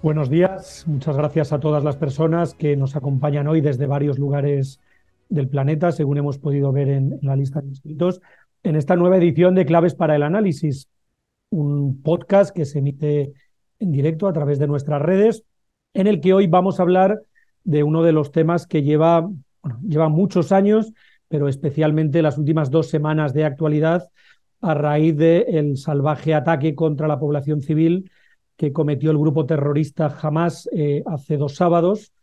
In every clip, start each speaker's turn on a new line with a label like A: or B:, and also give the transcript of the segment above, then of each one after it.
A: Buenos días, muchas gracias a todas las personas que nos acompañan hoy desde varios lugares del planeta, según hemos podido ver en la lista de inscritos, en esta nueva edición de Claves para el Análisis, un podcast que se emite en directo a través de nuestras redes, en el que hoy vamos a hablar de uno de los temas que lleva muchos años, pero especialmente las últimas 2 semanas de actualidad, a raíz del salvaje ataque contra la población civil que cometió el grupo terrorista Hamas hace 2 sábados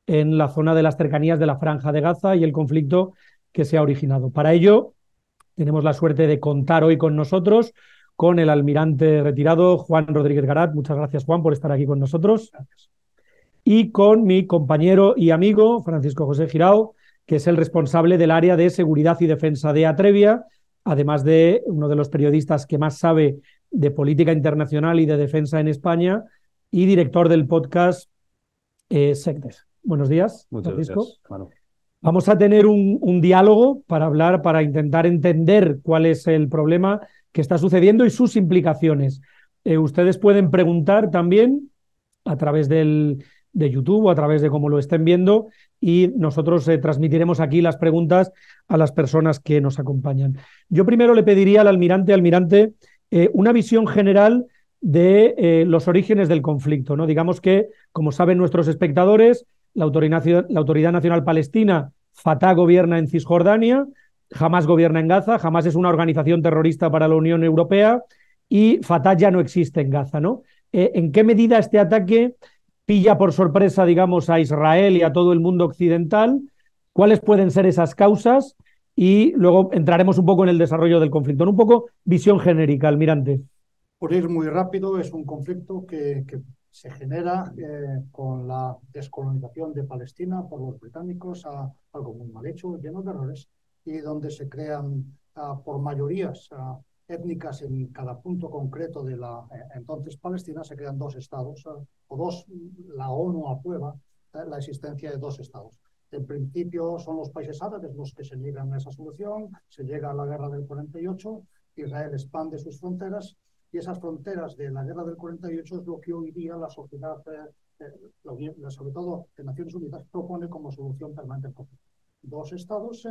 A: en la zona de las cercanías de la Franja de Gaza y el conflicto que se ha originado. Para ello, tenemos la suerte de contar hoy con nosotros con el almirante retirado Juan Rodríguez Garat. Muchas gracias, Juan, por estar aquí con nosotros. Y con mi compañero y amigo Francisco José Girao, que es el responsable del área de seguridad y defensa de Atrevia, además de uno de los periodistas que más sabe de política internacional y de defensa en España, y director del podcast Secdes. Buenos días,
B: Muchas
A: Francisco.
B: gracias, Manu.
A: Vamos a tener un diálogo para hablar, para intentar entender cuál es el problema que está sucediendo y sus implicaciones. Ustedes pueden preguntar también a través de YouTube o a través de cómo lo estén viendo, y nosotros transmitiremos aquí las preguntas a las personas que nos acompañan. Yo primero le pediría al almirante, una visión general de los orígenes del conflicto, ¿no? Digamos que, como saben nuestros espectadores, la Autoridad Nacional Palestina, Fatah, gobierna en Cisjordania, Hamas gobierna en Gaza. Hamas es una organización terrorista para la Unión Europea y Fatah ya no existe en Gaza, ¿no? ¿En qué medida este ataque pilla por sorpresa, digamos, a Israel y a todo el mundo occidental? ¿Cuáles pueden ser esas causas? Y luego entraremos un poco en el desarrollo del conflicto. En un poco visión genérica, almirante.
C: Por ir muy rápido, es un conflicto que se genera con la descolonización de Palestina por los británicos, algo muy mal hecho, lleno de errores, y donde se crean por mayorías étnicas en cada punto concreto de la entonces Palestina. Se crean dos estados, o dos. La ONU aprueba la existencia de dos estados. En principio son los países árabes los que se niegan a esa solución. Se llega a la guerra del 48, Israel expande sus fronteras, y esas fronteras de la guerra del 48 es lo que hoy día la sociedad, sobre todo de Naciones Unidas, propone como solución permanente al conflicto. Dos estados.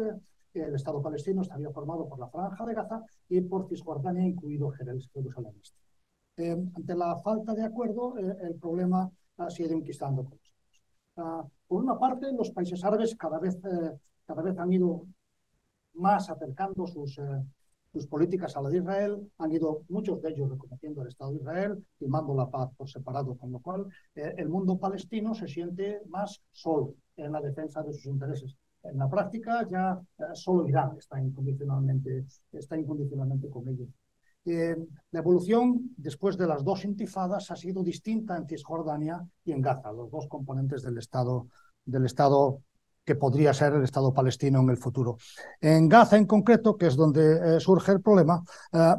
C: El Estado palestino estaría formado por la Franja de Gaza y por Cisjordania, incluido Jerusalén Este. Ante la falta de acuerdo, el problema sigue enquistando con nosotros. Por una parte, los países árabes cada vez han ido más acercando sus políticas a la de Israel, han ido muchos de ellos reconociendo el Estado de Israel, firmando la paz por separado, con lo cual el mundo palestino se siente más solo en la defensa de sus intereses. En la práctica ya solo Irán está incondicionalmente con ellos. La evolución después de las dos intifadas ha sido distinta en Cisjordania y en Gaza, los dos componentes del Estado que podría ser el Estado palestino en el futuro. En Gaza en concreto, que es donde surge el problema,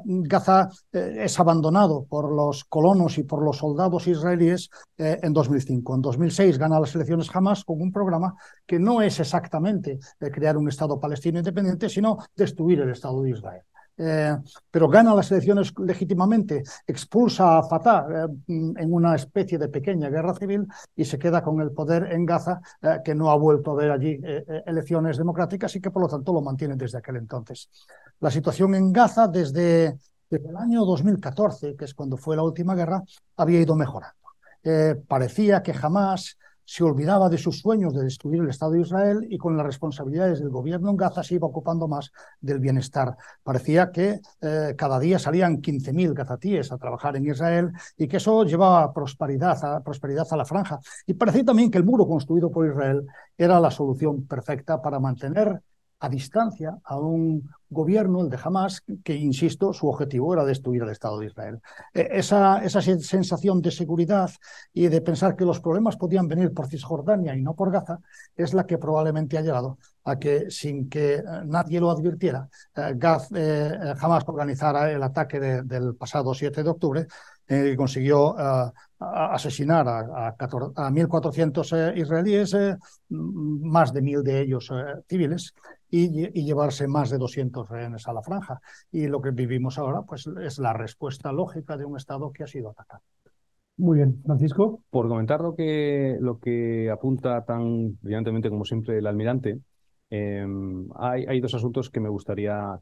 C: Gaza es abandonado por los colonos y por los soldados israelíes en 2005. En 2006 gana las elecciones Hamas con un programa que no es exactamente crear un Estado palestino independiente, sino destruir el Estado de Israel. Pero gana las elecciones legítimamente, expulsa a Fatah en una especie de pequeña guerra civil y se queda con el poder en Gaza, que no ha vuelto a haber allí elecciones democráticas y que por lo tanto lo mantiene desde aquel entonces. La situación en Gaza desde el año 2014, que es cuando fue la última guerra, había ido mejorando. Parecía que jamás se olvidaba de sus sueños de destruir el Estado de Israel y con las responsabilidades del gobierno en Gaza se iba ocupando más del bienestar. Parecía que cada día salían 15.000 gazatíes a trabajar en Israel y que eso llevaba prosperidad a la franja. Y parecía también que el muro construido por Israel era la solución perfecta para mantener a distancia a un gobierno, el de Hamas, que, insisto, su objetivo era destruir el Estado de Israel. Esa sensación de seguridad y de pensar que los problemas podían venir por Cisjordania y no por Gaza es la que probablemente ha llevado a que, sin que nadie lo advirtiera, Hamas organizara el ataque del pasado 7 de octubre, que consiguió asesinar a 1.400 israelíes, más de 1.000 de ellos civiles, y llevarse más de 200 rehenes a la franja. Y lo que vivimos ahora pues, es la respuesta lógica de un Estado que ha sido atacado.
A: Muy bien, Francisco.
B: Por comentar lo que apunta tan brillantemente como siempre el almirante, hay dos asuntos que me gustaría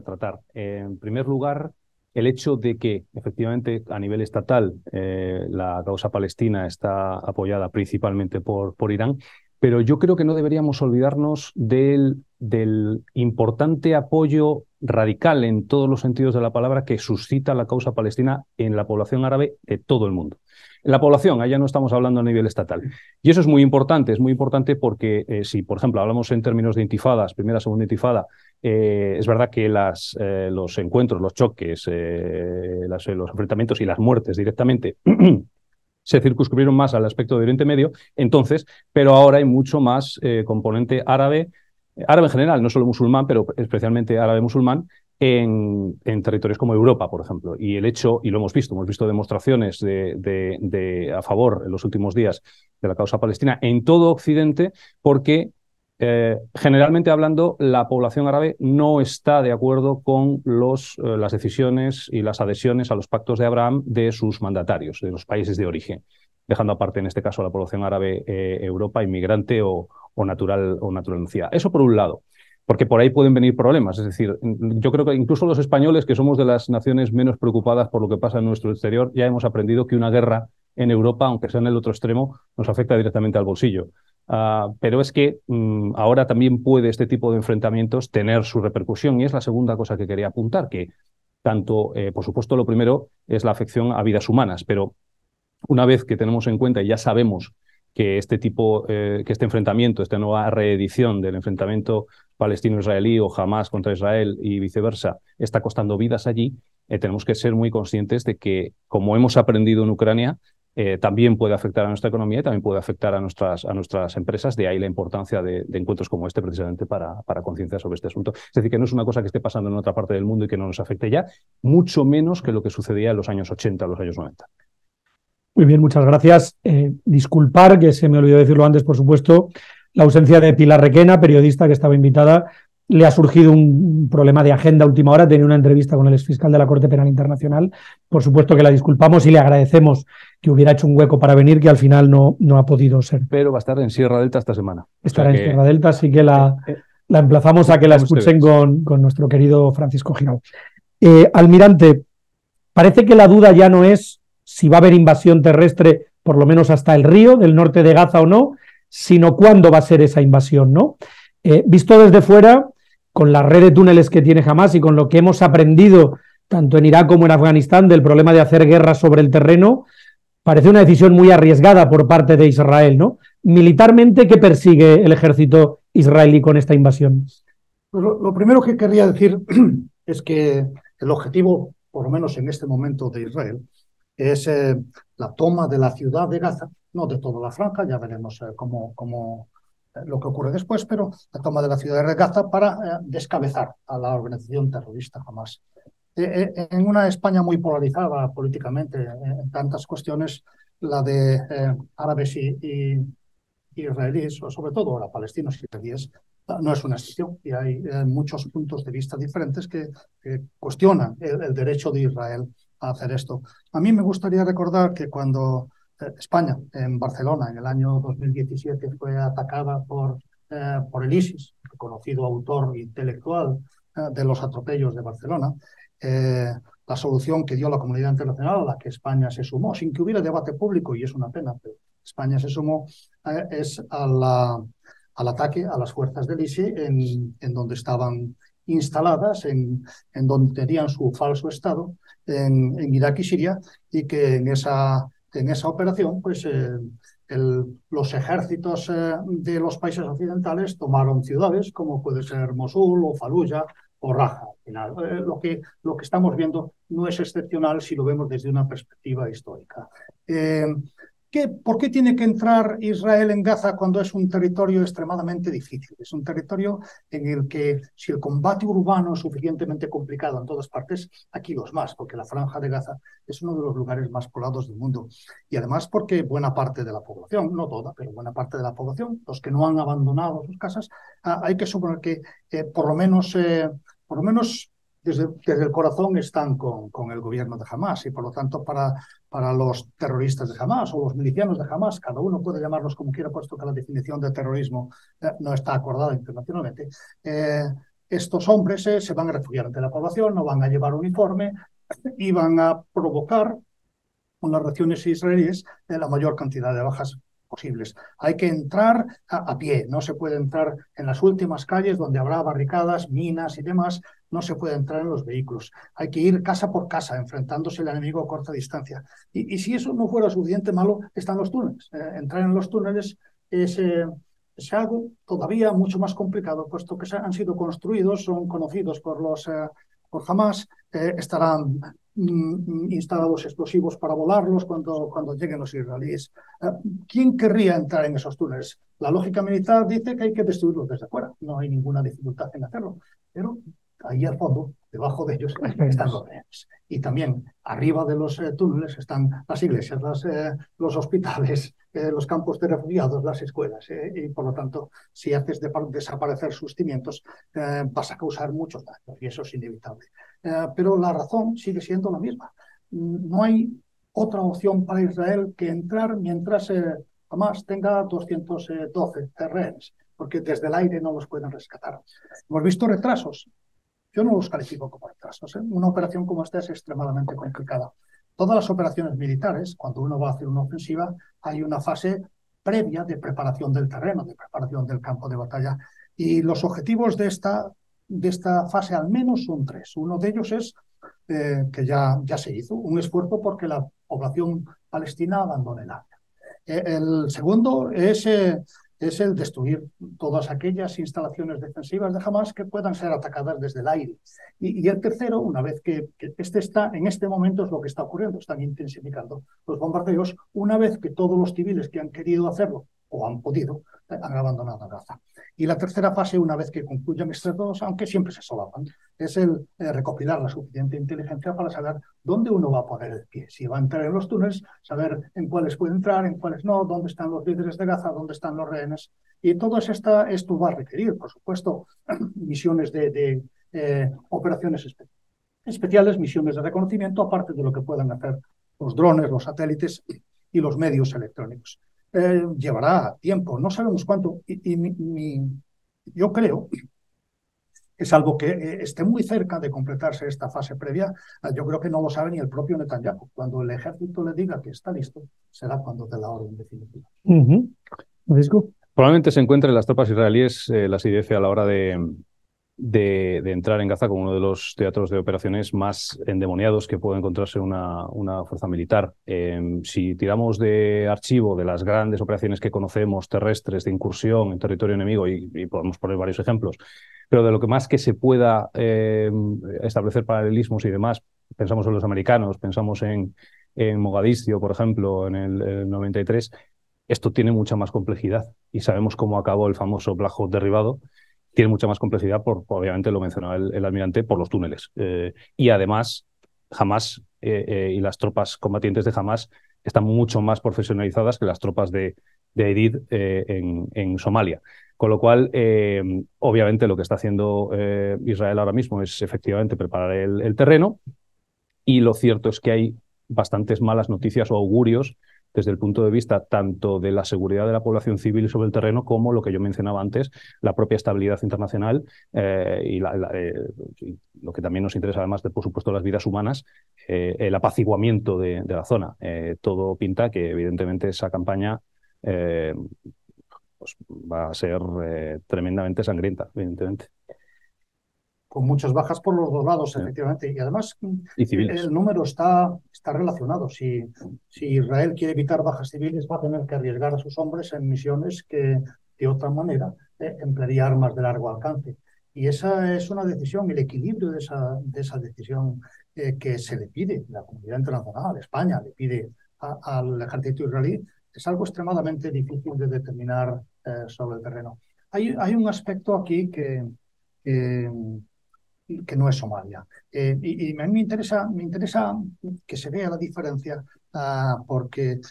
B: tratar. En primer lugar, el hecho de que efectivamente a nivel estatal la causa palestina está apoyada principalmente por Irán, pero yo creo que no deberíamos olvidarnos del importante apoyo radical en todos los sentidos de la palabra que suscita la causa palestina en la población árabe de todo el mundo. En la población, allá no estamos hablando a nivel estatal. Y eso es muy importante porque si, por ejemplo, hablamos en términos de intifadas, primera, segunda intifada, es verdad que los encuentros, los choques, los enfrentamientos y las muertes directamente se circunscribieron más al aspecto de Oriente Medio, entonces, pero ahora hay mucho más componente árabe, árabe en general, no solo musulmán, pero especialmente árabe musulmán, en territorios como Europa, por ejemplo. Y el hecho, y lo hemos visto demostraciones a favor en los últimos días de la causa palestina en todo Occidente, porque generalmente hablando, la población árabe no está de acuerdo con las decisiones y las adhesiones a los pactos de Abraham de sus mandatarios, de los países de origen, dejando aparte en este caso a la población árabe Europa, inmigrante o natural nacida. Eso por un lado, porque por ahí pueden venir problemas. Es decir, yo creo que incluso los españoles, que somos de las naciones menos preocupadas por lo que pasa en nuestro exterior, ya hemos aprendido que una guerra en Europa, aunque sea en el otro extremo, nos afecta directamente al bolsillo. Pero es que ahora también puede este tipo de enfrentamientos tener su repercusión, y es la segunda cosa que quería apuntar, que tanto, por supuesto, lo primero es la afección a vidas humanas, pero una vez que tenemos en cuenta y ya sabemos que que este enfrentamiento, esta nueva reedición del enfrentamiento palestino-israelí o Hamás contra Israel y viceversa, está costando vidas allí, tenemos que ser muy conscientes de que, como hemos aprendido en Ucrania, también puede afectar a nuestra economía y también puede afectar a nuestras empresas. De ahí la importancia de encuentros como este, precisamente para concienciar sobre este asunto. Es decir, que no es una cosa que esté pasando en otra parte del mundo y que no nos afecte ya, mucho menos que lo que sucedía en los años 80, los años 90.
A: Muy bien, muchas gracias. Disculpar, que se me olvidó decirlo antes, por supuesto, la ausencia de Pilar Requena, periodista que estaba invitada. Le ha surgido un problema de agenda a última hora, tenía una entrevista con el exfiscal de la Corte Penal Internacional. Por supuesto que la disculpamos y le agradecemos que hubiera hecho un hueco para venir, que al final no ha podido ser.
B: Pero va a estar en Sierra Delta esta semana.
A: Estará en Sierra Delta, así que la emplazamos a que la escuchen con nuestro querido Francisco Girau. Almirante, parece que la duda ya no es si va a haber invasión terrestre, por lo menos hasta el río del norte de Gaza o no, sino cuándo va a ser esa invasión, ¿no? Visto desde fuera, con la red de túneles que tiene Hamás y con lo que hemos aprendido tanto en Irak como en Afganistán del problema de hacer guerra sobre el terreno, parece una decisión muy arriesgada por parte de Israel, ¿no? Militarmente, ¿qué persigue el ejército israelí con esta invasión?
C: Pues lo primero que querría decir es que el objetivo, por lo menos en este momento de Israel, es la toma de la ciudad de Gaza, no de toda la franja, ya veremos lo que ocurre después, pero la toma de la ciudad de Gaza para descabezar a la organización terrorista Hamás. En una España muy polarizada políticamente en tantas cuestiones, la de árabes y israelíes, o sobre todo ahora palestinos y israelíes, no es una excepción, y hay muchos puntos de vista diferentes que cuestionan el derecho de Israel a hacer esto. A mí me gustaría recordar que cuando España, en Barcelona, en el año 2017, fue atacada por el ISIS, reconocido autor intelectual de los atropellos de Barcelona, la solución que dio la comunidad internacional, a la que España se sumó, sin que hubiera debate público, y es una pena, pero España se sumó, es al ataque a las fuerzas del ISIS en donde estaban instaladas, en donde tenían su falso estado, en Irak y Siria, y que en esa operación pues los ejércitos de los países occidentales tomaron ciudades como puede ser Mosul o Fallujah o Raqqa. Al final, lo que estamos viendo no es excepcional si lo vemos desde una perspectiva histórica. ¿Por qué tiene que entrar Israel en Gaza cuando es un territorio extremadamente difícil? Es un territorio en el que, si el combate urbano es suficientemente complicado en todas partes, aquí los más, porque la Franja de Gaza es uno de los lugares más poblados del mundo. Y además porque buena parte de la población, no toda, pero buena parte de la población, los que no han abandonado sus casas, hay que suponer que por lo menos desde el corazón están con el gobierno de Hamás y por lo tanto para los terroristas de Hamás o los milicianos de Hamás, cada uno puede llamarlos como quiera, puesto que la definición de terrorismo no está acordada internacionalmente, estos hombres se van a refugiar ante la población, no van a llevar uniforme y van a provocar con las regiones israelíes la mayor cantidad de bajas posibles. Hay que entrar a pie, no se puede entrar en las últimas calles donde habrá barricadas, minas y demás, no se puede entrar en los vehículos. Hay que ir casa por casa, enfrentándose al enemigo a corta distancia. Y si eso no fuera suficiente malo, están los túneles. Entrar en los túneles es algo todavía mucho más complicado, puesto que han sido construidos, son conocidos por Hamás, estarán instalados explosivos para volarlos cuando lleguen los israelíes. ¿Quién querría entrar en esos túneles? La lógica militar dice que hay que destruirlos desde fuera. No hay ninguna dificultad en hacerlo. Pero ahí al fondo, debajo de ellos, están los rehenes. Y también arriba de los túneles están las iglesias, los hospitales, los campos de refugiados, las escuelas. Y por lo tanto, si haces desaparecer sus cimientos, vas a causar muchos daños. Y eso es inevitable. Pero la razón sigue siendo la misma. No hay otra opción para Israel que entrar mientras Hamás tenga 212 rehenes, porque desde el aire no los pueden rescatar. Hemos visto retrasos. Yo no los califico como retrasos. Una operación como esta es extremadamente complicada. Todas las operaciones militares, cuando uno va a hacer una ofensiva, hay una fase previa de preparación del terreno, de preparación del campo de batalla. Y los objetivos de esta fase al menos son tres. Uno de ellos es que ya se hizo, un esfuerzo porque la población palestina abandone el área. El segundo es el destruir todas aquellas instalaciones defensivas de Hamás que puedan ser atacadas desde el aire. Y el tercero, una vez que en este momento es lo que está ocurriendo, están intensificando los bombardeos, una vez que todos los civiles que han querido hacerlo o han podido, han abandonado Gaza. Y la tercera fase, una vez que concluyan estos dos, aunque siempre se solapan, es el recopilar la suficiente inteligencia para saber dónde uno va a poner el pie. Si va a entrar en los túneles, saber en cuáles puede entrar, en cuáles no, dónde están los líderes de Gaza, dónde están los rehenes. Y todo esto va a requerir, por supuesto, misiones de operaciones especiales, misiones de reconocimiento, aparte de lo que puedan hacer los drones, los satélites y los medios electrónicos. Llevará tiempo, no sabemos cuánto, yo creo que salvo que esté muy cerca de completarse esta fase previa, yo creo que no lo sabe ni el propio Netanyahu. Cuando el ejército le diga que está listo, será cuando dé la orden definitiva.
A: Francisco.
B: Probablemente se encuentren las tropas israelíes las IDF a la hora de entrar en Gaza como uno de los teatros de operaciones más endemoniados que puede encontrarse una fuerza militar. Si tiramos de archivo de las grandes operaciones que conocemos, terrestres, de incursión en territorio enemigo, y podemos poner varios ejemplos, pero de lo que más que se pueda establecer paralelismos y demás, pensamos en los americanos, pensamos en Mogadiscio, por ejemplo, en el 93, esto tiene mucha más complejidad y sabemos cómo acabó el famoso Black Hawk derribado. Tiene mucha más complejidad, obviamente lo mencionaba el almirante, por los túneles. Y además, Hamás y las tropas combatientes de Hamás están mucho más profesionalizadas que las tropas de Aidid en Somalia. Con lo cual, obviamente, lo que está haciendo Israel ahora mismo es efectivamente preparar el terreno. Y lo cierto es que hay bastantes malas noticias o augurios desde el punto de vista tanto de la seguridad de la población civil sobre el terreno como lo que yo mencionaba antes, la propia estabilidad internacional y lo que también nos interesa además de, por supuesto, las vidas humanas, el apaciguamiento de la zona. Todo pinta que evidentemente esa campaña pues va a ser tremendamente sangrienta, evidentemente.
C: Con muchas bajas por los dos lados, efectivamente. Y además,
B: civiles.
C: El número está relacionado. Si Israel quiere evitar bajas civiles, va a tener que arriesgar a sus hombres en misiones que, de otra manera, emplearía armas de largo alcance. Y esa es una decisión, el equilibrio de esa decisión que se le pide, la comunidad internacional, España le pide al ejército israelí, es algo extremadamente difícil de determinar sobre el terreno. Hay un aspecto aquí que que no es Somalia. Y a mí me interesa que se vea la diferencia, porque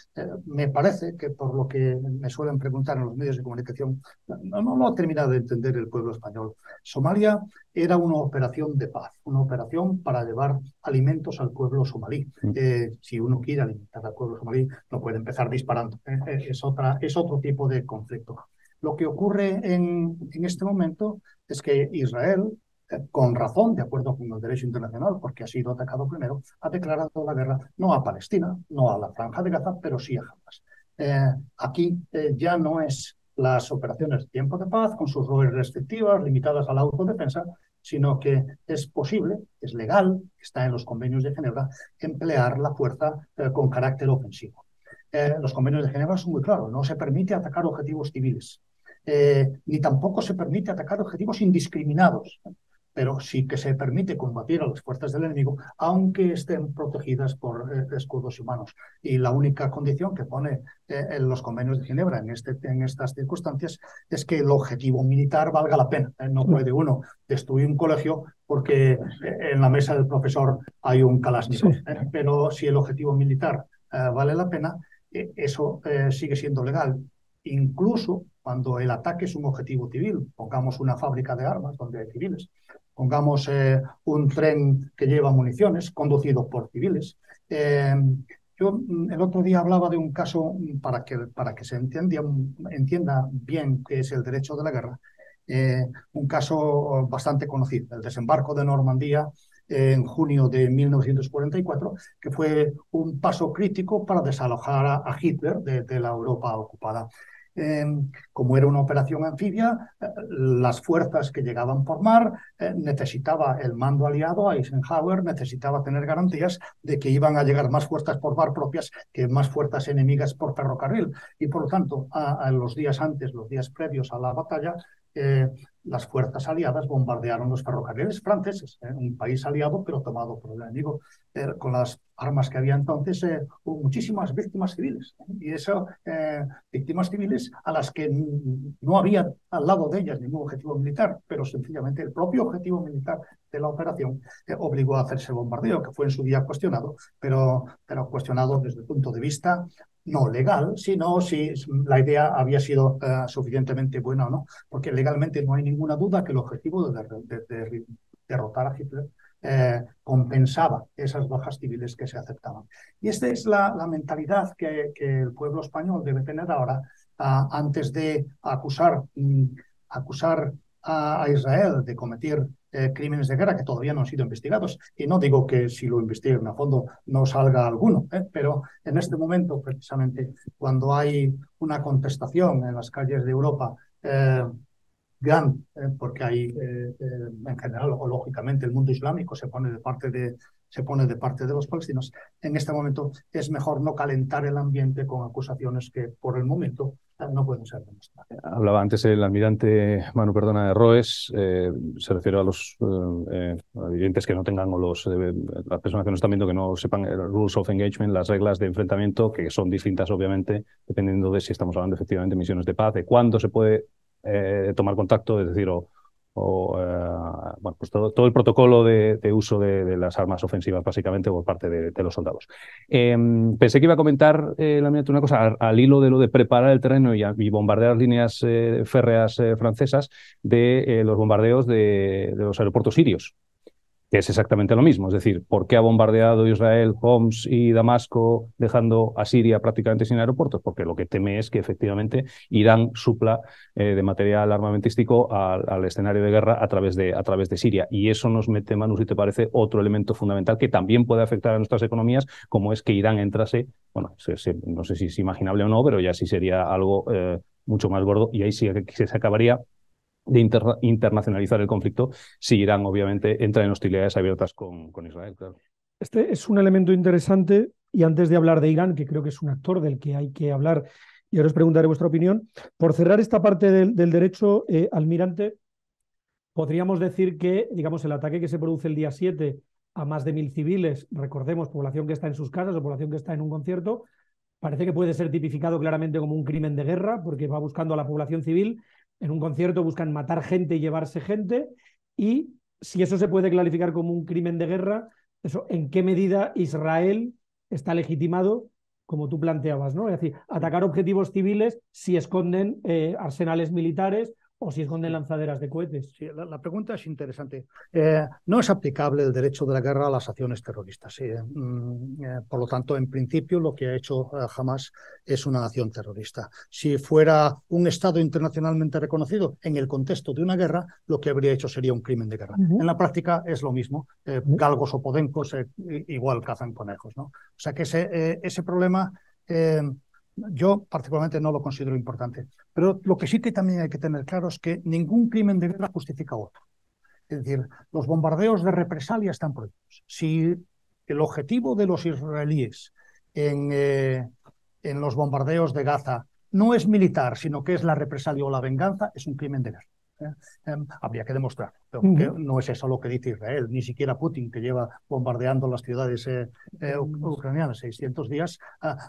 C: me parece que, por lo que me suelen preguntar en los medios de comunicación, no ha terminado de entender el pueblo español. Somalia era una operación de paz, una operación para llevar alimentos al pueblo somalí. Si uno quiere alimentar al pueblo somalí, no puede empezar disparando. Es otro tipo de conflicto. Lo que ocurre en este momento es que Israel, con razón, de acuerdo con el derecho internacional, porque ha sido atacado primero, ha declarado la guerra no a Palestina, no a la Franja de Gaza, pero sí a Hamas. Aquí ya no es las operaciones de tiempo de paz con sus roles restrictivas, limitadas a la autodefensa, sino que es posible, es legal, está en los convenios de Ginebra, emplear la fuerza con carácter ofensivo. Los convenios de Ginebra son muy claros, no se permite atacar objetivos civiles, ni tampoco se permite atacar objetivos indiscriminados, pero sí que se permite combatir a las fuerzas del enemigo, aunque estén protegidas por escudos humanos. Y la única condición que pone en los convenios de Ginebra en estas circunstancias es que el objetivo militar valga la pena. No puede uno destruir un colegio porque en la mesa del profesor hay un Kalashnikov. Pero si el objetivo militar vale la pena, eso sigue siendo legal. Incluso cuando el ataque es un objetivo civil, pongamos una fábrica de armas donde hay civiles, pongamos un tren que lleva municiones conducido por civiles. Yo el otro día hablaba de un caso para que se entienda bien qué es el derecho de la guerra, un caso bastante conocido, el desembarco de Normandía en junio de 1944, que fue un paso crítico para desalojar a Hitler de la Europa ocupada. Como era una operación anfibia, las fuerzas que llegaban por mar, necesitaba el mando aliado, Eisenhower necesitaba tener garantías de que iban a llegar más fuerzas por mar propias que más fuerzas enemigas por ferrocarril. Y por lo tanto, los días previos a la batalla, las fuerzas aliadas bombardearon los ferrocarriles franceses, un país aliado pero tomado por el enemigo. Con las armas que había entonces, hubo muchísimas víctimas civiles. Y eso, víctimas civiles a las que no había al lado de ellas ningún objetivo militar, pero sencillamente el propio objetivo militar de la operación obligó a hacerse el bombardeo, que fue en su día cuestionado, pero cuestionado desde el punto de vista no legal, sino si la idea había sido suficientemente buena o no, porque legalmente no hay ninguna duda que el objetivo de derrotar a Hitler compensaba esas bajas civiles que se aceptaban. Y esta es la mentalidad que el pueblo español debe tener ahora, antes de acusar a Israel de cometer crímenes de guerra que todavía no han sido investigados. Y no digo que si lo investiguen a fondo no salga alguno, pero en este momento, precisamente, cuando hay una contestación en las calles de Europa grande, porque hay, en general, o lógicamente, el mundo islámico se pone de parte de los palestinos, en este momento es mejor no calentar el ambiente con acusaciones que, por el momento, no pueden ser demostradas.
B: Hablaba antes el almirante Manu Perdona de Roes, se refiere a los oyentes que no tengan, o las personas que nos están viendo que no sepan rules of engagement, las reglas de enfrentamiento, que son distintas, obviamente, dependiendo de si estamos hablando efectivamente de misiones de paz, de cuándo se puede tomar contacto, es decir, bueno, pues todo el protocolo de uso de las armas ofensivas, básicamente, por parte de los soldados. Pensé que iba a comentar, una cosa, al hilo de lo de preparar el terreno y bombardear las líneas férreas francesas, de los bombardeos de los aeropuertos sirios, que es exactamente lo mismo. Es decir, ¿por qué ha bombardeado Israel Homs y Damasco, dejando a Siria prácticamente sin aeropuertos? Porque lo que teme es que efectivamente Irán supla de material armamentístico al escenario de guerra a través de Siria. Y eso nos mete, Manu, si te parece, otro elemento fundamental que también puede afectar a nuestras economías, como es que Irán entrase, bueno, no sé si es imaginable o no, pero ya sí sería algo mucho más gordo, y ahí sí que se acabaría de internacionalizar el conflicto si Irán, obviamente, entra en hostilidades abiertas con Israel. Claro.
A: Este es un elemento interesante, y antes de hablar de Irán, que creo que es un actor del que hay que hablar, y ahora os preguntaré vuestra opinión, por cerrar esta parte del derecho, almirante, podríamos decir que, digamos, el ataque que se produce el día 7 a más de 1.000 civiles, recordemos, población que está en sus casas o población que está en un concierto, parece que puede ser tipificado claramente como un crimen de guerra, porque va buscando a la población civil. En un concierto buscan matar gente y llevarse gente, y si eso se puede clarificar como un crimen de guerra, eso, ¿en qué medida Israel está legitimado, como tú planteabas, ¿no? Es decir, atacar objetivos civiles si esconden arsenales militares o si esconden lanzaderas de cohetes.
C: Sí, la pregunta es interesante. No es aplicable el derecho de la guerra a las acciones terroristas. Por lo tanto, en principio, lo que ha hecho Hamas es una acción terrorista. Si fuera un Estado internacionalmente reconocido en el contexto de una guerra, lo que habría hecho sería un crimen de guerra. En la práctica es lo mismo. Galgos o podencos igual cazan conejos, ¿no? O sea que ese problema... yo particularmente no lo considero importante, pero lo que sí que también hay que tener claro es que ningún crimen de guerra justifica otro. Es decir, los bombardeos de represalia están prohibidos. Si el objetivo de los israelíes en los bombardeos de Gaza no es militar, sino que es la represalia o la venganza, es un crimen de guerra. Habría que demostrar, pero que no es eso lo que dice Israel, ni siquiera Putin, que lleva bombardeando las ciudades ucranianas 600 días,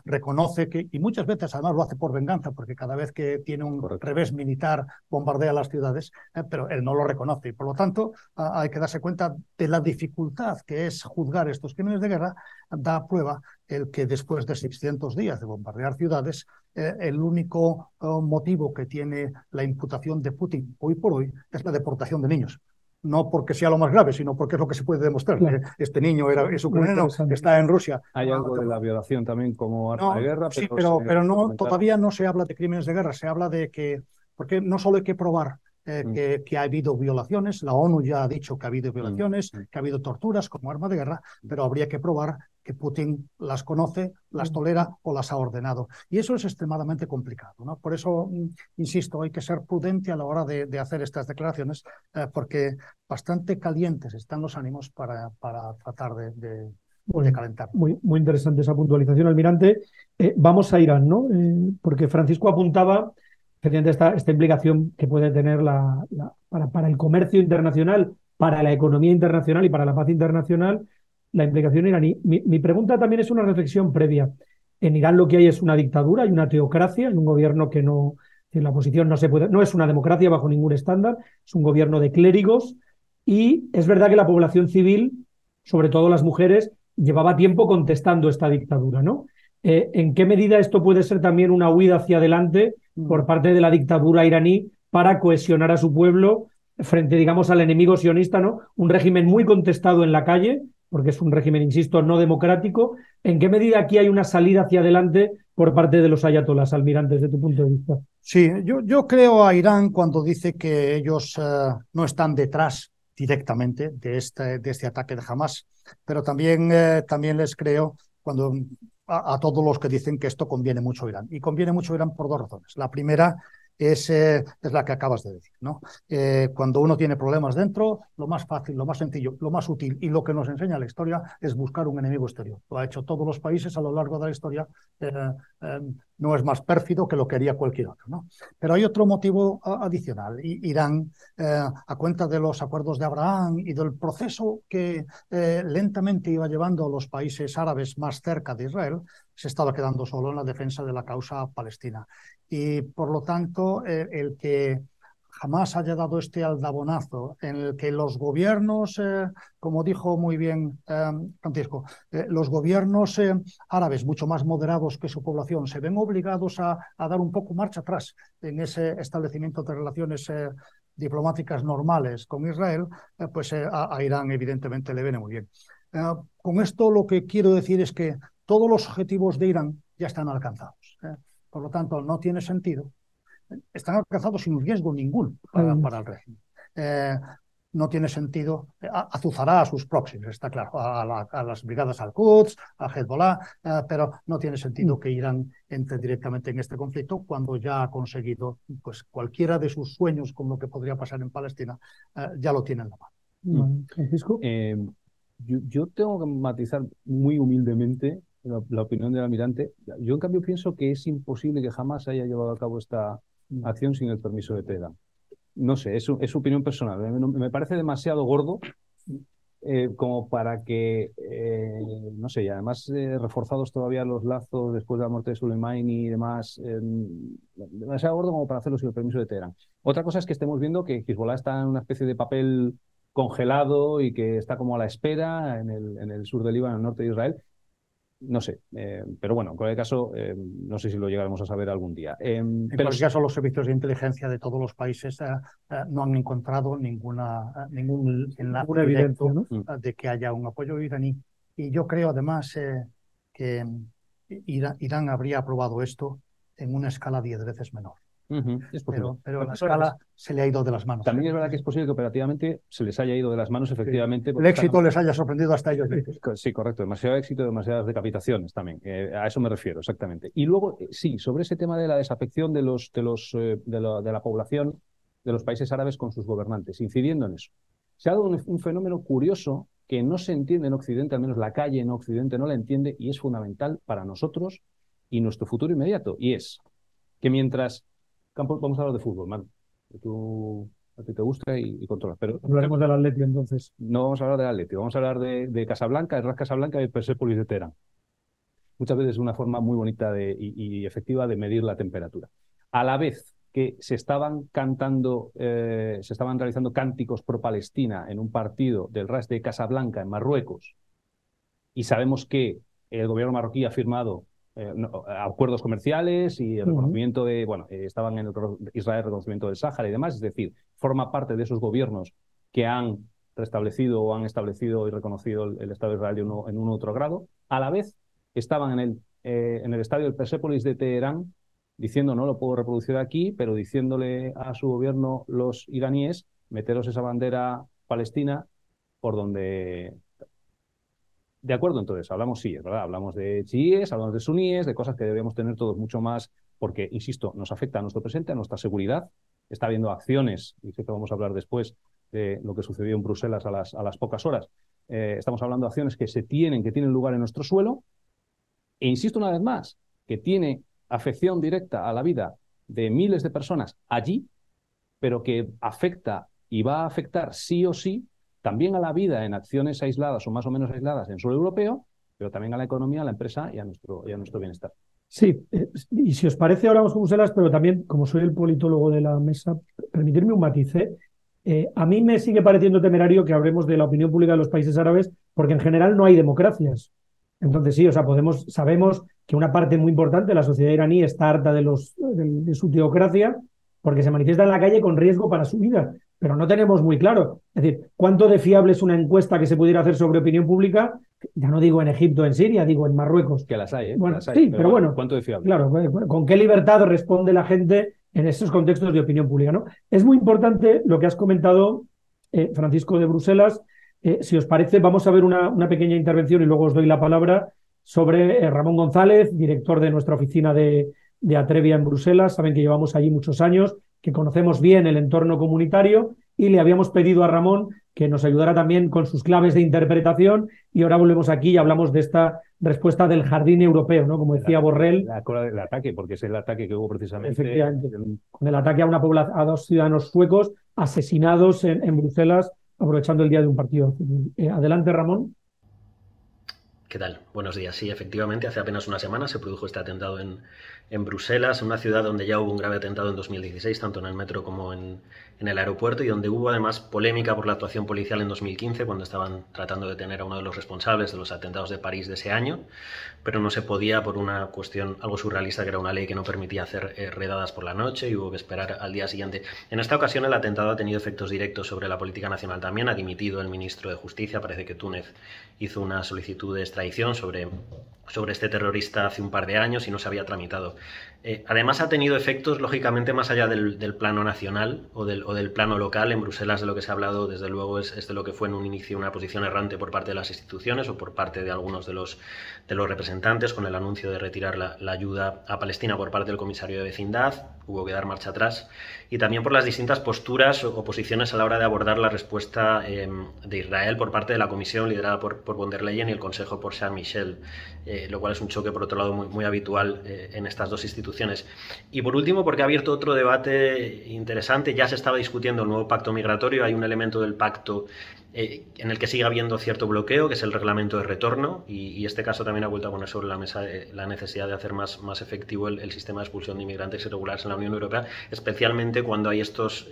C: reconoce que, y muchas veces además lo hace por venganza, porque cada vez que tiene un revés militar bombardea las ciudades, pero él no lo reconoce, y por lo tanto hay que darse cuenta de la dificultad que es juzgar estos crímenes de guerra. Da prueba el que después de 600 días de bombardear ciudades, el único motivo que tiene la imputación de Putin hoy por hoy es la deportación de niños. No porque sea lo más grave, sino porque es lo que se puede demostrar. Claro. Este niño es ucraniano, está en Rusia.
B: Hay algo de la violación también como arma de guerra.
C: Sí, pero no, todavía no se habla de crímenes de guerra, se habla de que, porque no solo hay que probar que ha habido violaciones, la ONU ya ha dicho que ha habido violaciones, que ha habido torturas como arma de guerra, pero habría que probar que Putin las conoce, las tolera o las ha ordenado. Y eso es extremadamente complicado, ¿no? Por eso, insisto, hay que ser prudente a la hora de hacer estas declaraciones, porque bastante calientes están los ánimos para tratar de calentar.
A: Muy interesante esa puntualización, almirante. Vamos a Irán, ¿no? Porque Francisco apuntaba efectivamente esta implicación que puede tener para el comercio internacional, para la economía internacional y para la paz internacional, la implicación iraní. Mi pregunta también es una reflexión previa. En Irán lo que hay es una dictadura, hay una teocracia, hay un gobierno que no, en la oposición no es una democracia bajo ningún estándar, es un gobierno de clérigos, y es verdad que la población civil, sobre todo las mujeres, llevaba tiempo contestando esta dictadura, ¿no? ¿En qué medida esto puede ser también una huida hacia adelante por parte de la dictadura iraní para cohesionar a su pueblo frente, digamos, al enemigo sionista, ¿no? Un régimen muy contestado en la calle, porque es un régimen, insisto, no democrático. ¿En qué medida aquí hay una salida hacia adelante por parte de los ayatolás, almirante, desde tu punto de vista?
C: Sí, yo creo a Irán cuando dice que ellos no están detrás directamente de este ataque de Hamas, pero también les creo cuando a todos los que dicen que esto conviene mucho a Irán. Y conviene mucho a Irán por dos razones. La primera es la que acabas de decir, ¿no? Cuando uno tiene problemas dentro, lo más fácil, lo más sencillo, lo más útil y lo que nos enseña la historia es buscar un enemigo exterior. Lo ha hecho todos los países a lo largo de la historia. No es más pérfido que lo que haría cualquier otro, ¿no? Pero hay otro motivo adicional. Irán, a cuenta de los acuerdos de Abraham y del proceso que lentamente iba llevando a los países árabes más cerca de Israel, se estaba quedando solo en la defensa de la causa palestina. Y por lo tanto, el que jamás haya dado este aldabonazo en el que los gobiernos, como dijo muy bien Francisco, los gobiernos árabes, mucho más moderados que su población, se ven obligados a dar un poco marcha atrás en ese establecimiento de relaciones diplomáticas normales con Israel, pues a Irán evidentemente le viene muy bien. Con esto lo que quiero decir es que todos los objetivos de Irán ya están alcanzados. Por lo tanto, no tiene sentido. Están alcanzados sin riesgo ninguno para el régimen. No tiene sentido, azuzará a sus próximos, está claro, a las brigadas Al-Quds, a Hezbollah, pero no tiene sentido que Irán entre directamente en este conflicto cuando ya ha conseguido, pues cualquiera de sus sueños con lo que podría pasar en Palestina, ya lo tiene en la mano.
A: Francisco.
B: Yo tengo que matizar muy humildemente la opinión del almirante. Yo, en cambio, pienso que es imposible que jamás haya llevado a cabo esta acción sin el permiso de Teherán. No sé, es su opinión personal. Me parece demasiado gordo como para que, no sé, y además reforzados todavía los lazos después de la muerte de Soleimani y demás, demasiado gordo como para hacerlo sin el permiso de Teherán. Otra cosa es que estemos viendo que Hezbollah está en una especie de papel congelado y que está como a la espera en el sur del Líbano, en el norte de Israel. No sé, pero bueno, en cualquier caso, no sé si lo llegaremos a saber algún día.
C: En cualquier caso, los servicios de inteligencia de todos los países no han encontrado ningún enlace
A: evidencia,
C: directo,
A: ¿no?
C: de que haya un apoyo iraní. Y yo creo además que Irán habría aprobado esto en una escala 10 veces menor.
B: Es posible.
C: Pero la escala se le ha ido de las manos.
B: También es verdad que es posible que operativamente se les haya ido de las manos, efectivamente.
C: Sí. El éxito les haya sorprendido hasta ellos mismos.
B: Sí, correcto. Demasiado éxito, demasiadas decapitaciones también. A eso me refiero, exactamente. Y luego, sí, sobre ese tema de la desafección de la población de los países árabes con sus gobernantes, incidiendo en eso. Se ha dado un fenómeno curioso que no se entiende en Occidente, al menos la calle en Occidente no la entiende, y es fundamental para nosotros y nuestro futuro inmediato. Y es que mientras... Vamos a hablar de fútbol, Manu. A ti te gusta y controlas. Pero
A: Hablaremos del Atleti entonces.
B: no vamos a hablar del Atleti, vamos a hablar de Casablanca, el RAS Casablanca y el Persepolis de Teherán. Muchas veces es una forma muy bonita y efectiva de medir la temperatura. A la vez que se estaban realizando cánticos pro Palestina en un partido del RAS de Casablanca en Marruecos, y sabemos que el gobierno marroquí ha firmado acuerdos comerciales y el reconocimiento de, bueno, estaban en Israel el reconocimiento del Sáhara y demás, es decir, forma parte de esos gobiernos que han restablecido o han establecido y reconocido el Estado de Israel en un otro grado. A la vez estaban en el estadio del Persépolis de Teherán diciendo, no lo puedo reproducir aquí, pero diciéndole a su gobierno los iraníes, meteros esa bandera palestina por donde... De acuerdo, entonces, hablamos, sí, es verdad, hablamos de chiíes, hablamos de suníes, de cosas que debemos tener todos mucho más, porque, insisto, nos afecta a nuestro presente, a nuestra seguridad. Está habiendo acciones, y sé que vamos a hablar después de lo que sucedió en Bruselas a las pocas horas. Estamos hablando de acciones que tienen lugar en nuestro suelo, e insisto una vez más, que tiene afección directa a la vida de miles de personas allí, pero que afecta y va a afectar sí o sí también a la vida en acciones aisladas o más o menos aisladas en suelo europeo, pero también a la economía, a la empresa y a nuestro bienestar.
A: Sí, y si os parece, ahora vamos con Bruselas, pero también, como soy el politólogo de la mesa, permitirme un matiz. A mí me sigue pareciendo temerario que hablemos de la opinión pública de los países árabes, porque en general no hay democracias. Entonces sí, o sea, sabemos que una parte muy importante de la sociedad iraní está harta de su teocracia, porque se manifiesta en la calle con riesgo para su vida, pero no tenemos muy claro. Es decir, ¿cuánto de fiable es una encuesta que se pudiera hacer sobre opinión pública? Ya no digo en Egipto, en Siria, digo en Marruecos.
B: Que las hay, ¿eh?
A: Bueno,
B: las hay,
A: sí, pero bueno,
B: ¿cuánto de fiable?
A: Claro, ¿con qué libertad responde la gente en esos contextos de opinión pública, ¿no? Es muy importante lo que has comentado, Francisco de Bruselas. Si os parece, vamos a ver una pequeña intervención y luego os doy la palabra sobre Ramón González, director de nuestra oficina de Atrevia en Bruselas. Saben que llevamos allí muchos años, que conocemos bien el entorno comunitario y le habíamos pedido a Ramón que nos ayudara también con sus claves de interpretación y ahora volvemos aquí y hablamos de esta respuesta del jardín europeo, ¿no? Como decía Borrell.
B: La cola del ataque, porque es el ataque que hubo precisamente.
A: Efectivamente, con el ataque a dos ciudadanos suecos asesinados en Bruselas, aprovechando el día de un partido. Adelante, Ramón.
D: ¿Qué tal? Buenos días. Sí, efectivamente, hace apenas una semana se produjo este atentado en Bruselas, una ciudad donde ya hubo un grave atentado en 2016, tanto en el metro como en el aeropuerto, y donde hubo además polémica por la actuación policial en 2015, cuando estaban tratando de detener a uno de los responsables de los atentados de París de ese año, pero no se podía por una cuestión algo surrealista, que era una ley que no permitía hacer redadas por la noche y hubo que esperar al día siguiente. En esta ocasión el atentado ha tenido efectos directos sobre la política nacional también. Ha dimitido el ministro de Justicia. Parece que Túnez hizo una solicitud de extradición sobre este terrorista hace un par de años y no se había tramitado. Además ha tenido efectos, lógicamente, más allá del plano nacional o del plano local. En Bruselas de lo que se ha hablado, desde luego, es de lo que fue en un inicio una posición errante por parte de las instituciones o por parte de algunos de los representantes, con el anuncio de retirar la ayuda a Palestina por parte del comisario de vecindad. Hubo que dar marcha atrás. Y también por las distintas posturas o posiciones a la hora de abordar la respuesta de Israel por parte de la Comisión liderada por von der Leyen y el Consejo por Charles Michel, lo cual es un choque, por otro lado, muy habitual en estas dos instituciones. Y por último, porque ha abierto otro debate interesante. Ya se estaba discutiendo el nuevo pacto migratorio. Hay un elemento del pacto en el que sigue habiendo cierto bloqueo, que es el reglamento de retorno, y este caso también ha vuelto a poner sobre la mesa la necesidad de hacer más efectivo el sistema de expulsión de inmigrantes irregulares en la Unión Europea, especialmente cuando hay estos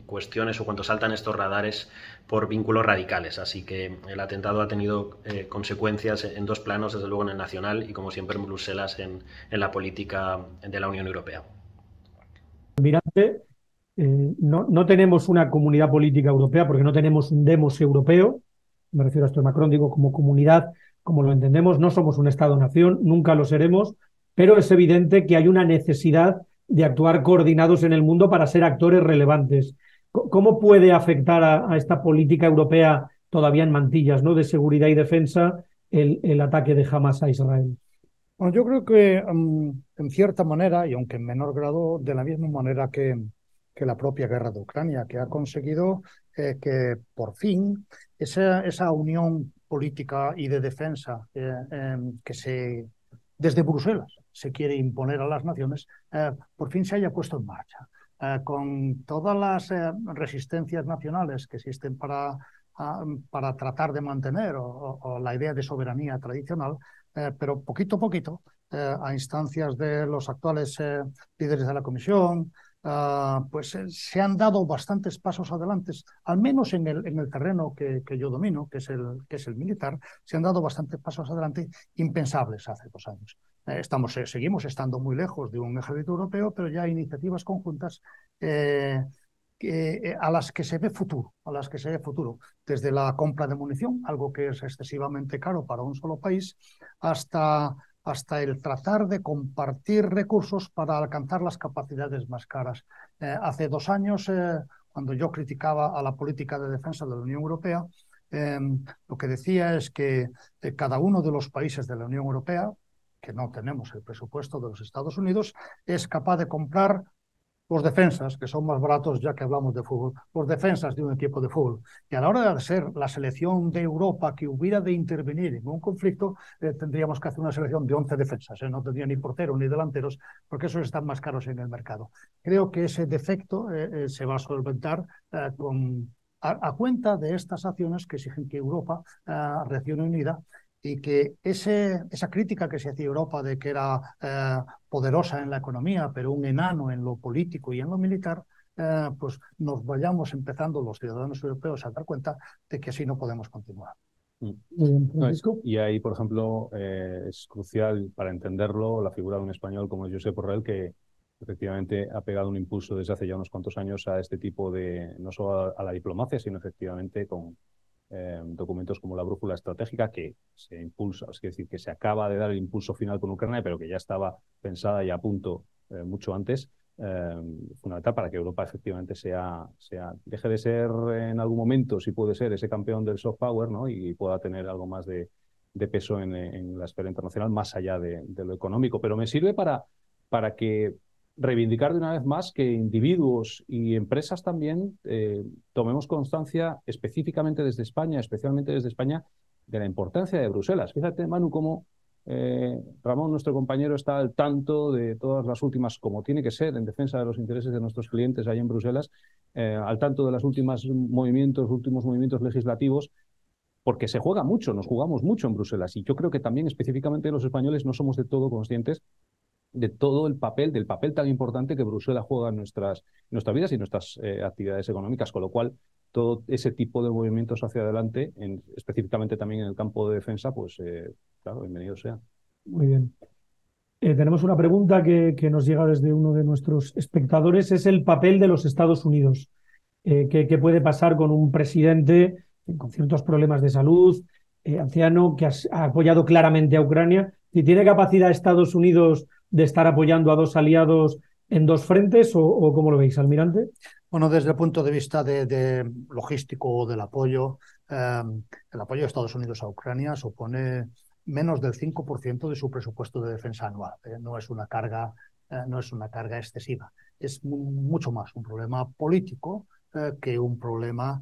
D: cuestiones o cuando saltan estos radares por vínculos radicales. Así que el atentado ha tenido consecuencias en dos planos, desde luego en el nacional y, como siempre, en Bruselas, en la política de la Unión Europea.
A: Almirante, no tenemos una comunidad política europea porque no tenemos un demos europeo, me refiero a esto de Macron, digo como comunidad, como lo entendemos, no somos un Estado-nación, nunca lo seremos, pero es evidente que hay una necesidad de actuar coordinados en el mundo para ser actores relevantes. ¿Cómo puede afectar a esta política europea todavía en mantillas, ¿no?, de seguridad y defensa el ataque de Hamas a Israel?
C: Bueno, yo creo que en cierta manera, y aunque en menor grado, de la misma manera que la propia guerra de Ucrania, que ha conseguido que por fin esa unión política y de defensa que desde Bruselas se quiere imponer a las naciones, por fin se haya puesto en marcha. Con todas las resistencias nacionales que existen para tratar de mantener o la idea de soberanía tradicional, pero poquito a poquito, a instancias de los actuales líderes de la Comisión, pues se han dado bastantes pasos adelante, al menos en el terreno que yo domino, que es el militar. Se han dado bastantes pasos adelante impensables hace 2 años. Seguimos estando muy lejos de un ejército europeo, pero ya hay iniciativas conjuntas a las que se ve futuro, desde la compra de munición, algo que es excesivamente caro para un solo país, hasta el tratar de compartir recursos para alcanzar las capacidades más caras. Hace 2 años, cuando yo criticaba a la política de defensa de la Unión Europea, lo que decía es que cada uno de los países de la Unión Europea, que no tenemos el presupuesto de los Estados Unidos, es capaz de comprar los defensas, que son más baratos, ya que hablamos de fútbol, los defensas de un equipo de fútbol. Y a la hora de ser la selección de Europa que hubiera de intervenir en un conflicto, tendríamos que hacer una selección de 11 defensas. No tendría ni porteros ni delanteros, porque esos están más caros en el mercado. Creo que ese defecto se va a solventar a cuenta de estas acciones que exigen que Europa reaccione unida, y que esa crítica que se hacía a Europa de que era poderosa en la economía, pero un enano en lo político y en lo militar, pues nos vayamos empezando los ciudadanos europeos a dar cuenta de que así no podemos continuar.
A: Francisco.
B: Y ahí, por ejemplo, es crucial para entenderlo la figura de un español como es Josep Borrell, que efectivamente ha pegado un impulso desde hace ya unos cuantos años a este tipo de, no solo a la diplomacia, sino efectivamente con documentos como la brújula estratégica, que se impulsa, es decir, que se acaba de dar el impulso final con Ucrania, pero que ya estaba pensada y a punto mucho antes, fundamental para que Europa efectivamente deje de ser en algún momento, si puede ser, ese campeón del soft power, ¿no?, y pueda tener algo más de peso en la esfera internacional, más allá de lo económico. Pero me sirve para que reivindicar de una vez más que individuos y empresas también tomemos constancia específicamente desde España, especialmente desde España, de la importancia de Bruselas. Fíjate, Manu, cómo Ramón, nuestro compañero, está al tanto de todas las últimas, como tiene que ser, en defensa de los intereses de nuestros clientes ahí en Bruselas, al tanto de los últimos movimientos legislativos, porque se juega mucho, nos jugamos mucho en Bruselas. Y yo creo que también específicamente los españoles no somos de todo conscientes de todo del papel tan importante que Bruselas juega en nuestras vidas y nuestras actividades económicas, con lo cual todo ese tipo de movimientos hacia adelante, específicamente también en el campo de defensa, pues claro, bienvenido sea.
A: Muy bien. Tenemos una pregunta que nos llega desde uno de nuestros espectadores, es el papel de los Estados Unidos. ¿Qué puede pasar con un presidente con ciertos problemas de salud, anciano, que ha apoyado claramente a Ucrania? ¿Si tiene capacidad Estados Unidos de estar apoyando a dos aliados en dos frentes o cómo lo veis, almirante?
C: Bueno, desde el punto de vista de logístico del apoyo, el apoyo de Estados Unidos a Ucrania supone menos del 5% de su presupuesto de defensa anual. No es una carga excesiva. Es mucho más un problema político que un problema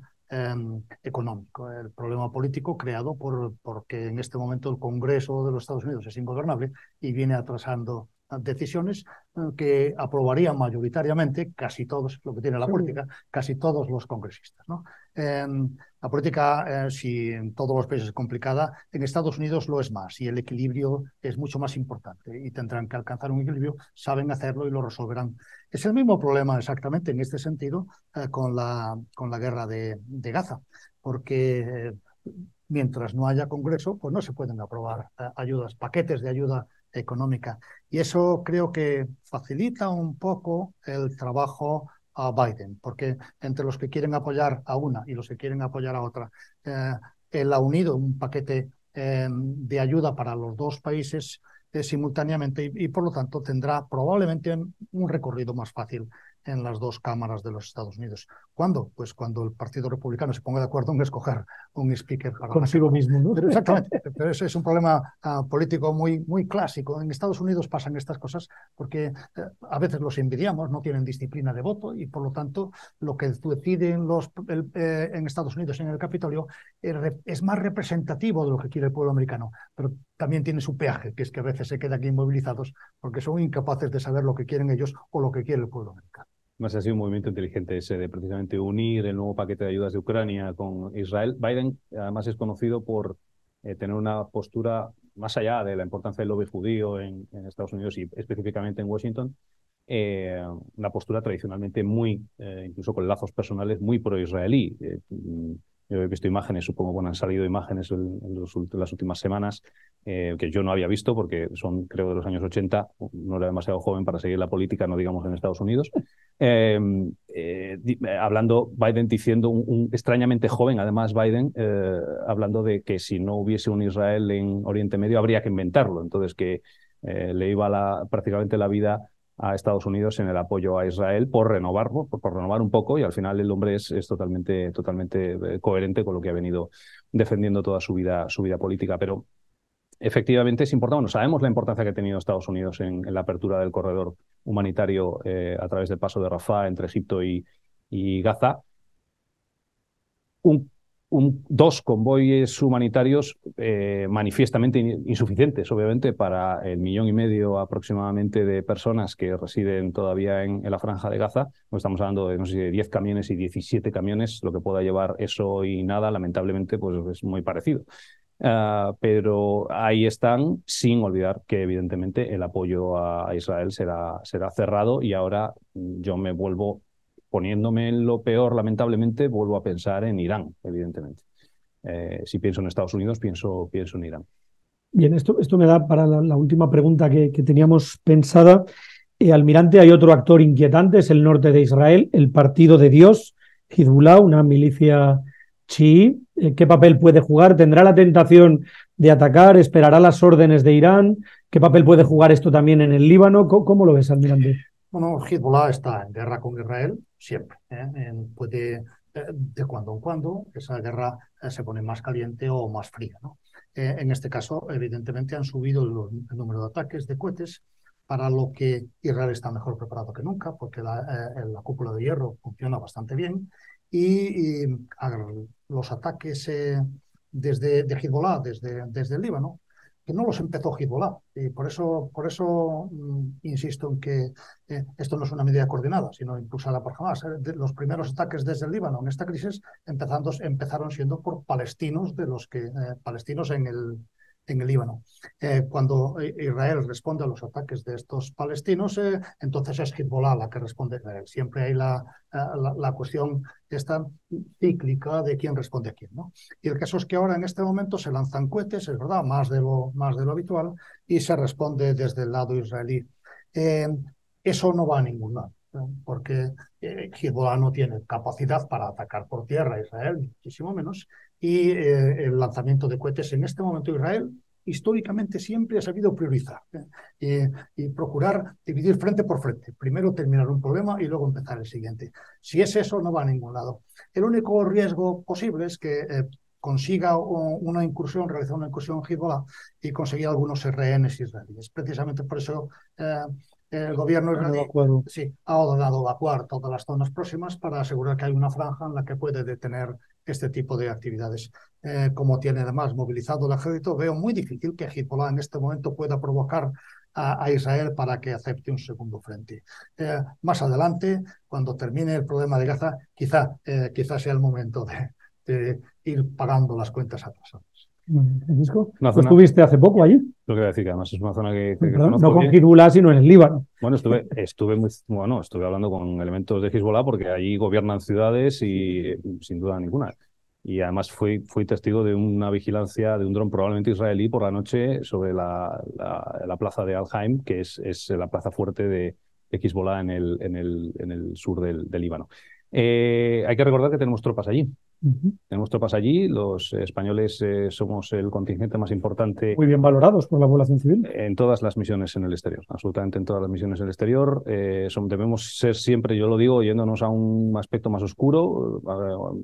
C: económico. El problema político creado porque en este momento el Congreso de los Estados Unidos es ingobernable y viene atrasando decisiones que aprobarían mayoritariamente casi todos, lo que tiene la política, casi todos los congresistas, ¿no? La política, si en todos los países es complicada, en Estados Unidos lo es más y el equilibrio es mucho más importante y tendrán que alcanzar un equilibrio, saben hacerlo y lo resolverán. Es el mismo problema exactamente en este sentido con la guerra de Gaza, porque mientras no haya Congreso, pues no se pueden aprobar ayudas, paquetes de ayuda económica. Y eso creo que facilita un poco el trabajo a Biden, porque entre los que quieren apoyar a una y los que quieren apoyar a otra, él ha unido un paquete de ayuda para los dos países simultáneamente y por lo tanto tendrá probablemente un recorrido más fácil en las dos cámaras de los Estados Unidos. ¿Cuándo? Pues cuando el Partido Republicano se ponga de acuerdo en escoger un speaker para
A: consigo mismo, ¿no?
C: Pero exactamente, pero ese es un problema político muy clásico. En Estados Unidos pasan estas cosas porque a veces los envidiamos, no tienen disciplina de voto y por lo tanto lo que deciden en Estados Unidos en el Capitolio es más representativo de lo que quiere el pueblo americano, pero también tiene su peaje, que es que a veces se quedan aquí inmovilizados porque son incapaces de saber lo que quieren ellos o lo que quiere el pueblo americano.
B: Más ha sido un movimiento inteligente ese de precisamente unir el nuevo paquete de ayudas de Ucrania con Israel. Biden además es conocido por tener una postura más allá de la importancia del lobby judío en Estados Unidos y específicamente en Washington, una postura tradicionalmente muy, incluso con lazos personales, muy pro-israelí. Yo he visto imágenes, supongo que han salido imágenes en las últimas semanas que yo no había visto porque son, creo, de los años 80. No era demasiado joven para seguir la política, no digamos en Estados Unidos. Hablando, Biden diciendo, extrañamente joven, además Biden, hablando de que si no hubiese un Israel en Oriente Medio habría que inventarlo. Entonces que le iba prácticamente la vida a Estados Unidos en el apoyo a Israel por renovarlo, por renovar un poco, y al final el hombre es totalmente coherente con lo que ha venido defendiendo toda su vida política. Pero efectivamente es importante. Bueno, sabemos la importancia que ha tenido Estados Unidos en la apertura del corredor humanitario a través del paso de Rafah entre Egipto y Gaza. Dos convoyes humanitarios manifiestamente insuficientes, obviamente, para el 1,5 millones aproximadamente de personas que residen todavía en la franja de Gaza. No estamos hablando de, no sé, de 10 camiones y 17 camiones, lo que pueda llevar eso y nada, lamentablemente, pues es muy parecido. Pero ahí están, sin olvidar que evidentemente el apoyo a Israel será cerrado y ahora yo me vuelvo, poniéndome en lo peor, lamentablemente, vuelvo a pensar en Irán, evidentemente. Si pienso en Estados Unidos, pienso en Irán.
A: Bien, esto me da para la última pregunta que teníamos pensada. Almirante, hay otro actor inquietante, es el norte de Israel, el Partido de Dios, Hezbollah, una milicia chií. ¿Qué papel puede jugar? ¿Tendrá la tentación de atacar? ¿Esperará las órdenes de Irán? ¿Qué papel puede jugar esto también en el Líbano? ¿Cómo lo ves, almirante?
C: Bueno, Hezbollah está en guerra con Israel siempre. Puede, de cuando en cuando, esa guerra se pone más caliente o más fría, ¿no? En este caso, evidentemente, han subido el número de ataques de cohetes, para lo que Israel está mejor preparado que nunca, porque la cúpula de hierro funciona bastante bien. Y los ataques de Hezbollah, desde el Líbano, que no los empezó Hezbollah. Y por eso insisto en que esto no es una medida coordinada, sino impulsada por Hamas. Los primeros ataques desde el Líbano en esta crisis empezaron siendo por palestinos, palestinos en el Líbano. Cuando Israel responde a los ataques de estos palestinos, entonces es Hezbollah la que responde a Israel. Siempre hay la cuestión esta cíclica de quién responde a quién, ¿no? Y el caso es que ahora en este momento se lanzan cohetes, es verdad, más de lo habitual, y se responde desde el lado israelí. Eso no va a ningún lado, ¿no? Porque Hezbollah no tiene capacidad para atacar por tierra a Israel, ni muchísimo menos, y el lanzamiento de cohetes en este momento Israel históricamente siempre ha sabido priorizar y procurar dividir frente por frente. Primero terminar un problema y luego empezar el siguiente. Si es eso, no va a ningún lado. El único riesgo posible es que consiga realizar una incursión en Hezbollah y conseguir algunos rehenes israelíes. Precisamente por eso el gobierno israelí ha ordenado evacuar todas las zonas próximas para asegurar que hay una franja en la que puede detener este tipo de actividades. Como tiene además movilizado el ejército, veo muy difícil que Hezbollah en este momento pueda provocar a Israel para que acepte un segundo frente. Más adelante, cuando termine el problema de Gaza, quizá sea el momento de ir pagando las cuentas atrasadas.
A: Francisco,
B: Una
A: ¿tú
B: zona-
A: estuviste hace poco allí?
B: Lo que voy a decir, que además es una zona que
A: Perdón,
B: conozco
A: no con
B: bien.
A: Hezbollah, sino en el Líbano.
B: Bueno, estuve hablando con elementos de Hezbollah porque allí gobiernan ciudades y sin duda ninguna. Y además fui testigo de una vigilancia de un dron probablemente israelí por la noche sobre la plaza de Al-Haim, que es la plaza fuerte de Hezbollah en el sur del Líbano. Hay que recordar que tenemos tropas allí. Tenemos tropas allí, los españoles somos el contingente más importante
A: Muy bien valorados por la población civil.
B: en todas las misiones en el exterior, absolutamente en todas las misiones en el exterior. Debemos ser siempre, yo lo digo, yéndonos a un aspecto más oscuro,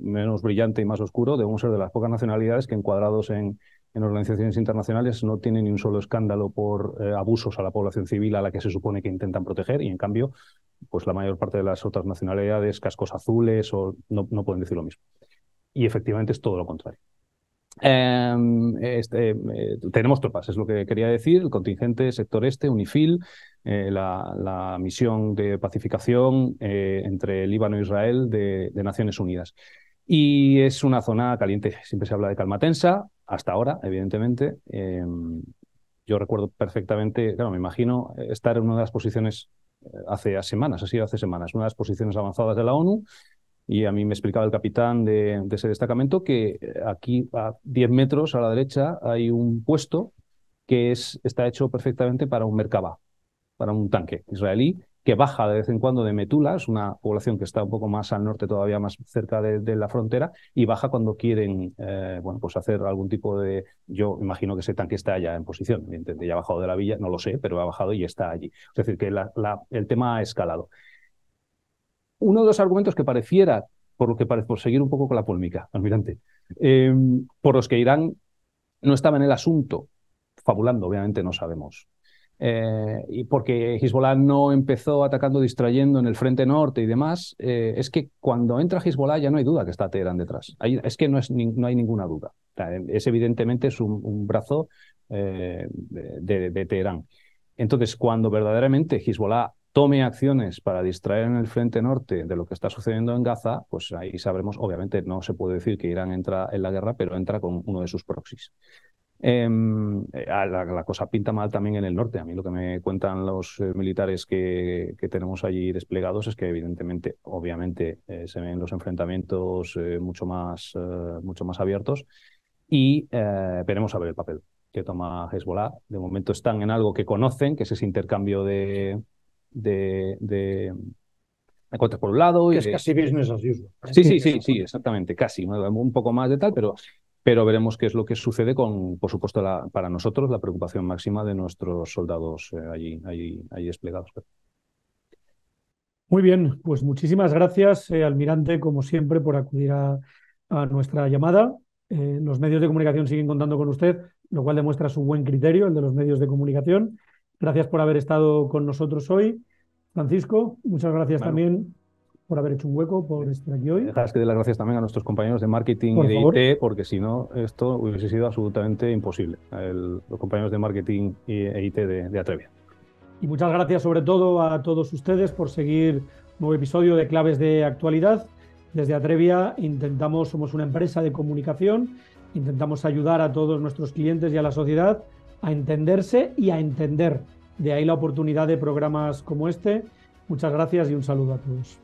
B: menos brillante y más oscuro, debemos ser de las pocas nacionalidades que encuadrados en organizaciones internacionales no tienen ni un solo escándalo por abusos a la población civil a la que se supone que intentan proteger, y en cambio, pues la mayor parte de las otras nacionalidades, cascos azules, no pueden decir lo mismo. Y efectivamente es todo lo contrario. Tenemos tropas, es lo que quería decir, el contingente sector este, UNIFIL, la misión de pacificación entre Líbano e Israel de Naciones Unidas. Y es una zona caliente, siempre se habla de calma tensa, hasta ahora, evidentemente. Yo recuerdo perfectamente, claro, me imagino estar en una de las posiciones hace semanas, una de las posiciones avanzadas de la ONU. Y a mí me explicaba el capitán de ese destacamento que aquí a 10 metros a la derecha hay un puesto que está hecho perfectamente para un Merkava, para un tanque israelí, que baja de vez en cuando de Metula, es una población que está un poco más al norte, todavía más cerca de la frontera, y baja cuando quieren pues hacer algún tipo de... Yo imagino que ese tanque está ya en posición, evidentemente ya ha bajado de la villa, no lo sé, pero ha bajado y está allí. Es decir, que el tema ha escalado. Uno de los argumentos que pareciera, por seguir un poco con la polémica, almirante, por los que Irán no estaba en el asunto, fabulando, obviamente no sabemos, y porque Hezbollah no empezó atacando, distrayendo en el frente norte y demás, es que cuando entra Hezbollah ya no hay duda que está Teherán detrás. Es que no hay ninguna duda. O sea, evidentemente es un brazo de Teherán. Entonces, cuando verdaderamente Hezbollah tome acciones para distraer en el frente norte de lo que está sucediendo en Gaza, pues ahí sabremos, obviamente no se puede decir que Irán entra en la guerra, pero entra con uno de sus proxies. La cosa pinta mal también en el norte. A mí lo que me cuentan los militares que tenemos allí desplegados es que evidentemente, obviamente, se ven los enfrentamientos mucho más abiertos, y veremos a ver el papel que toma Hezbollah. De momento están en algo que conocen, que es ese intercambio de cuentas por un lado.
C: Que es casi business as usual.
B: Sí, exactamente, casi. Un poco más de tal, pero veremos qué es lo que sucede con, por supuesto, para nosotros, la preocupación máxima de nuestros soldados allí desplegados.
A: Muy bien, pues muchísimas gracias, almirante, como siempre, por acudir a nuestra llamada. Los medios de comunicación siguen contando con usted, lo cual demuestra su buen criterio, el de los medios de comunicación. Gracias por haber estado con nosotros hoy. Francisco, muchas gracias también por haber hecho un hueco, por estar aquí hoy.
B: Dejas que dé las gracias también a nuestros compañeros de marketing y de IT, porque si no, esto hubiese sido absolutamente imposible. Los compañeros de marketing e IT de Atrevia.
A: Y muchas gracias sobre todo a todos ustedes por seguir un nuevo episodio de Claves de Actualidad. Desde Atrevia somos una empresa de comunicación, intentamos ayudar a todos nuestros clientes y a la sociedad a entenderse y a entender. De ahí la oportunidad de programas como este. Muchas gracias y un saludo a todos.